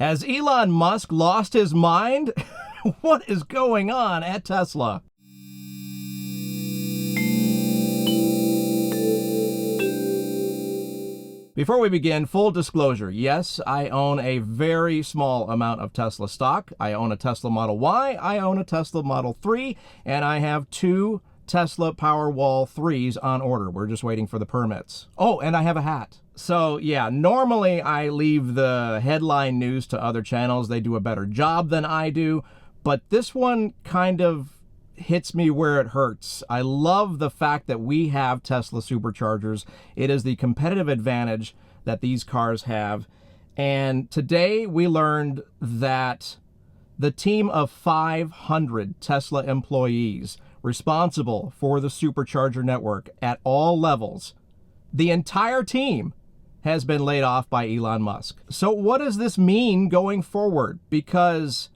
Has Elon Musk lost his mind? What is going on at Tesla? Before we begin, full disclosure, yes, I own a very small amount of Tesla stock. I own a Tesla Model Y, I own a Tesla Model 3, and I have 2 Tesla Powerwall 3s on order. We're just waiting for the permits. Oh, and I have a hat. So yeah, normally I leave the headline news to other channels. They do a better job than I do, but this one kind of hits me where it hurts. I love the fact that we have Tesla Superchargers. It is the competitive advantage that these cars have. And today we learned that the team of 500 Tesla employees responsible for the Supercharger network at all levels, the entire team has been laid off by Elon Musk. So what does this mean going forward? Because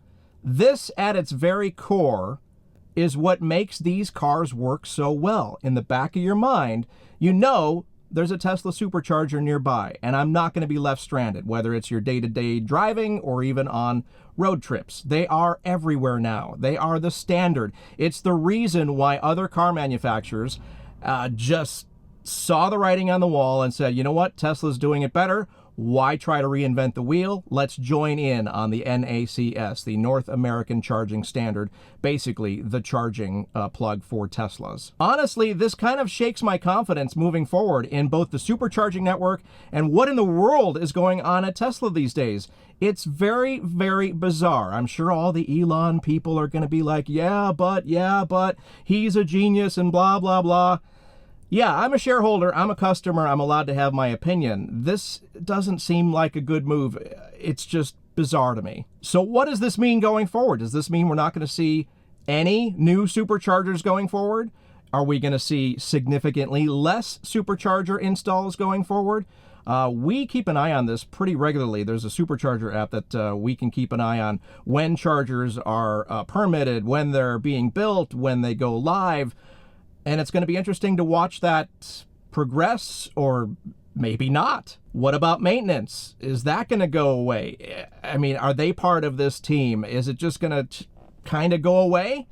this at its very core is what makes these cars work so well. In the back of your mind, you know there's a Tesla Supercharger nearby, and I'm not going to be left stranded, whether it's your day-to-day driving or even on road trips. They are everywhere now. They are the standard. It's the reason why other car manufacturers just saw the writing on the wall and said, you know what, Tesla's doing it better. Why try to reinvent the wheel? Let's join in on the NACS, the North American Charging Standard, basically the charging plug for Teslas. Honestly, this kind of shakes my confidence moving forward in both the supercharging network and what in the world is going on at Tesla these days. It's very, very bizarre. I'm sure all the Elon people are going to be like, yeah, but he's a genius and blah, blah, blah. Yeah, I'm a shareholder, I'm a customer, I'm allowed to have my opinion. This doesn't seem like a good move. It's just bizarre to me. So what does this mean going forward? Does this mean we're not going to see any new superchargers going forward? Are we going to see significantly less supercharger installs going forward? We keep an eye on this pretty regularly. There's a supercharger app that we can keep an eye on when chargers are permitted, when they're being built, when they go live. And it's going to be interesting to watch that progress, or maybe not. What about maintenance? Is that going to go away? I mean, are they part of this team? Is it just going to kind of go away?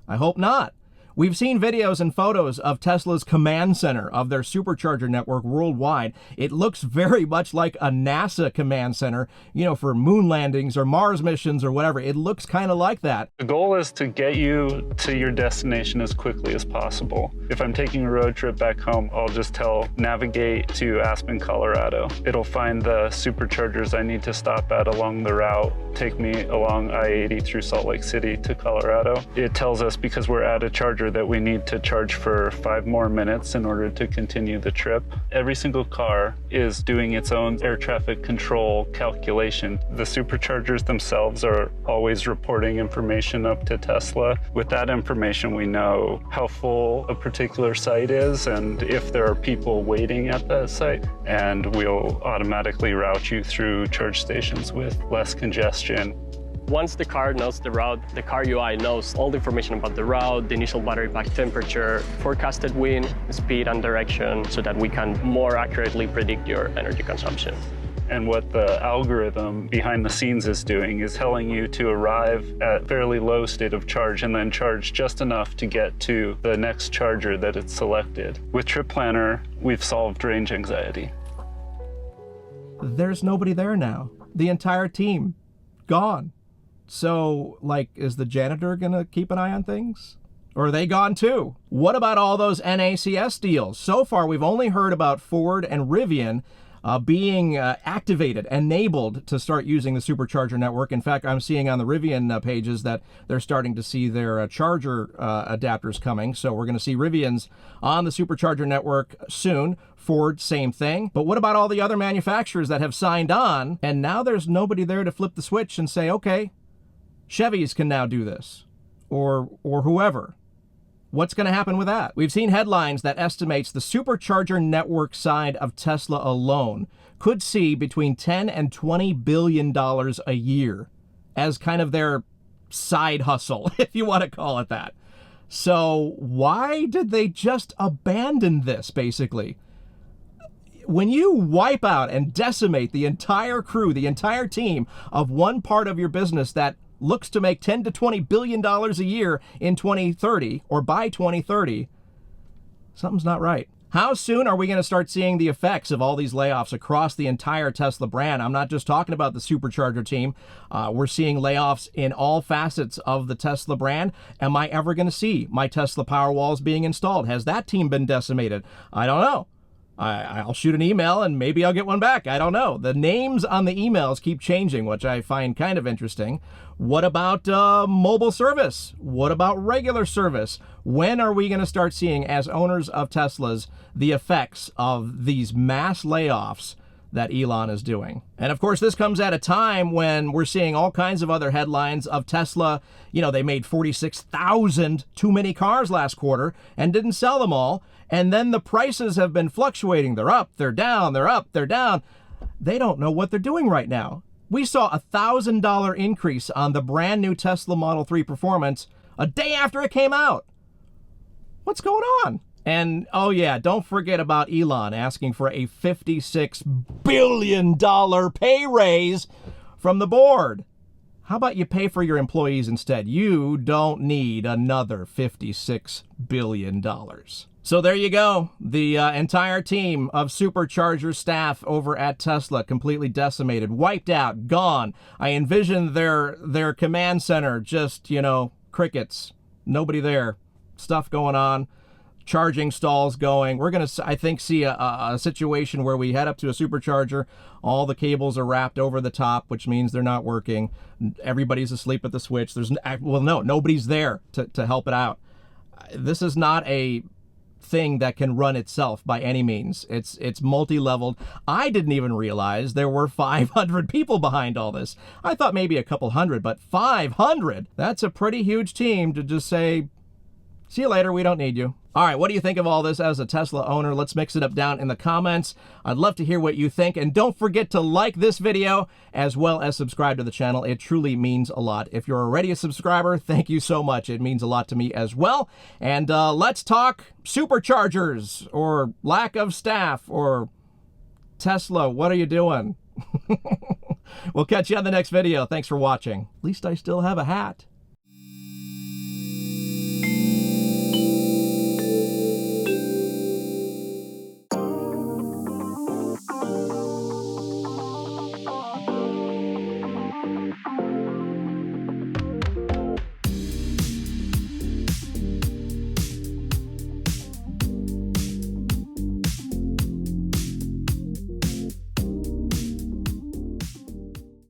I hope not. We've seen videos and photos of Tesla's command center of their supercharger network worldwide. It looks very much like a NASA command center, you know, for moon landings or Mars missions or whatever. It looks kind of like that. The goal is to get you to your destination as quickly as possible. If I'm taking a road trip back home, I'll just tell navigate to Aspen, Colorado. It'll find the superchargers I need to stop at along the route, take me along I-80 through Salt Lake City to Colorado. It tells us because we're at a charger that we need to charge for 5 more minutes in order to continue the trip. Every single car is doing its own air traffic control calculation. The superchargers themselves are always reporting information up to Tesla. With that information, we know how full a particular site is and if there are people waiting at that site, and we'll automatically route you through charge stations with less congestion. Once the car knows the route, the car UI knows all the information about the route, the initial battery pack temperature, forecasted wind, speed, and direction, so that we can more accurately predict your energy consumption. And what the algorithm behind the scenes is doing is telling you to arrive at fairly low state of charge and then charge just enough to get to the next charger that it's selected. With Trip Planner, we've solved range anxiety. There's nobody there now. The entire team, gone. So, like, is the janitor gonna keep an eye on things? Or are they gone too? What about all those NACS deals? So far, we've only heard about Ford and Rivian being activated, enabled to start using the Supercharger network. In fact, I'm seeing on the Rivian pages that they're starting to see their charger adapters coming. So we're going to see Rivians on the Supercharger network soon. Ford, same thing. But what about all the other manufacturers that have signed on, and now there's nobody there to flip the switch and say, okay, Chevys can now do this, or whoever. What's going to happen with that? We've seen headlines that estimates the Supercharger network side of Tesla alone could see between $10 and $20 billion a year as kind of their side hustle, if you want to call it that. So why did they just abandon this, basically? when you wipe out and decimate the entire crew, the entire team of one part of your business that looks to make $10 to $20 billion a year in 2030 or by 2030, something's not right. How soon are we going to start seeing the effects of all these layoffs across the entire Tesla brand? I'm not just talking about the Supercharger team. We're seeing layoffs in all facets of the Tesla brand. Am I ever going to see my Tesla Powerwalls being installed? Has that team been decimated? I don't know. I'll shoot an email and maybe I'll get one back. I don't know. The names on the emails keep changing, which I find kind of interesting. What about mobile service? What about regular service? When are we going to start seeing, as owners of Teslas, the effects of these mass layoffs that Elon is doing? And of course, this comes at a time when we're seeing all kinds of other headlines of Tesla. You know, they made 46,000 too many cars last quarter and didn't sell them all. And then the prices have been fluctuating. They're up, they're down, they're up, they're down. They don't know what they're doing right now. We saw a $1,000 increase on the brand new Tesla Model 3 Performance a day after it came out. What's going on? And oh yeah, don't forget about Elon asking for a $56 billion pay raise from the board. How about you pay for your employees instead? You don't need another $56 billion. So there you go. The entire team of Supercharger staff over at Tesla completely decimated, wiped out, gone. I envision their command center just, you know, crickets, nobody there, stuff going on, charging stalls going. We're going to, I think, see a situation where we head up to a Supercharger, all the cables are wrapped over the top, which means they're not working. Everybody's asleep at the switch. Nobody's there to help it out. This is not a thing that can run itself by any means. It's multi-leveled. I didn't even realize there were 500 people behind all this. I thought maybe a couple hundred, but 500? That's a pretty huge team to just say, see you later, we don't need you. All right, what do you think of all this as a Tesla owner? Let's mix it up down in the comments. I'd love to hear what you think. And don't forget to like this video as well as subscribe to the channel. It truly means a lot. If you're already a subscriber, thank you so much. It means a lot to me as well. And let's talk Superchargers or lack of staff or Tesla. What are you doing? We'll catch you on the next video. Thanks for watching. At least I still have a hat.